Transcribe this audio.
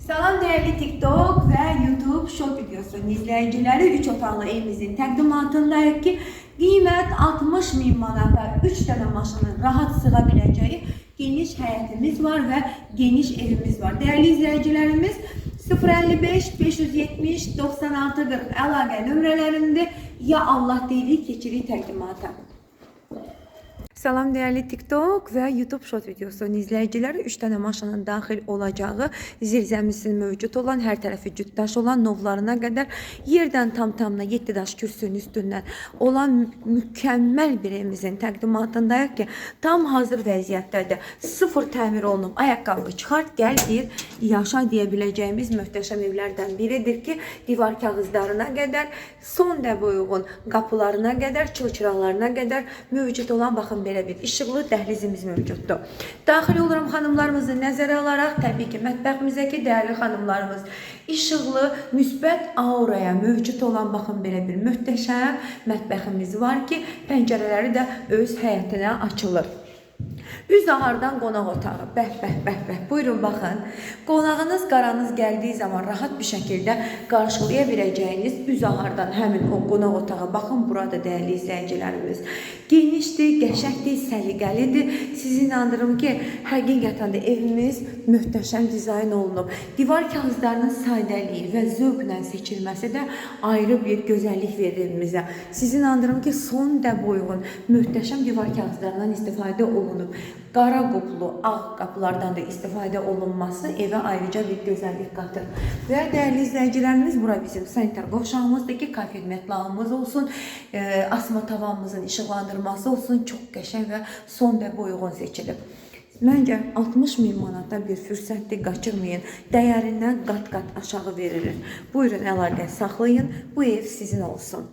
Salam değerli TikTok ve YouTube Short videosunun izleyicileri, 3 otaqlı evimizin təqdimatındayıq ki, qiymət 60 min manata 3 tane maşının rahat sığa bileceği geniş həyətimiz var ve geniş evimiz var. Değerli izleyicilerimiz, 055 570 96 40 əlaqə nömrələrində ya Allah deyirik keçirik təqdimata. Salam değerli TikTok ve YouTube Short videosunun izleyicileri, 3 tane maşının daxil olacağı, zirzəmisi mövcud olan, hər tərəfi cütdaş olan novlarına qədər yerdən tam-tamına 7 daş kürsünün üstündən olan mükemmel bir evimizin təqdimatındayıq ki, tam hazır vəziyyətdədir. Sıfır təmir olunub, ayaqqabı çıxart, gəl bir yaşa deyə möhtəşəm evlərdən biridir ki, divar kağızlarına qədər, son dəbə uyğun qapılarına qədər, çılçıralarına qədər mövcud olan, baxın, belə bir işıqlı dəhlizimiz mövcuddur. Daxil olurum xanımlarımızı nəzərə alaraq, təbii ki, mətbəximizdəki dəyərli xanımlarımız işıqlı, müsbət auraya mövcud olan, baxın, belə bir möhtəşəm mətbəximiz var ki, pəncərələri də öz həyətinə açılır. Üz ağardan qonaq otağı. Bəh. Buyurun baxın. Qonağınız, qaranız gəldiyi zaman rahat bir şəkildə qarşılaya biləcəyiniz üz ağardan həmin o qonaq otağı. Baxın, burada dəyərli izləyicilərimiz. Genişdir, qəşəngdir, səliqəlidir. Sizi inandırım ki, həqiqətən də evimiz möhtəşəm dizayn olunub. Divar kağızlarının sadəliyi və zövqlə seçilməsi də ayrı bir gözəllik verir evimizə. Sizi inandırım ki, son dəbə uyğun möhtəşəm divar kağızlarından istifadə olunub. Qara quplu, ağ qapılardan da istifadə olunması evə ayrıca bir gözəllik qatır. Və dəyərli izləyicilərimiz, bura bizim sanitar qovşağımızdır ki, kafir metlağımız olsun, asma tavanımızın işıqlandırması olsun, çox qəşəng və son dəbə uyğun seçilib. Məncə 60 min manata bir fürsətdir, qaçırmayın. Dəyərindən qat-qat aşağı verilir. Buyurun, əlaqə saxlayın, bu ev sizin olsun.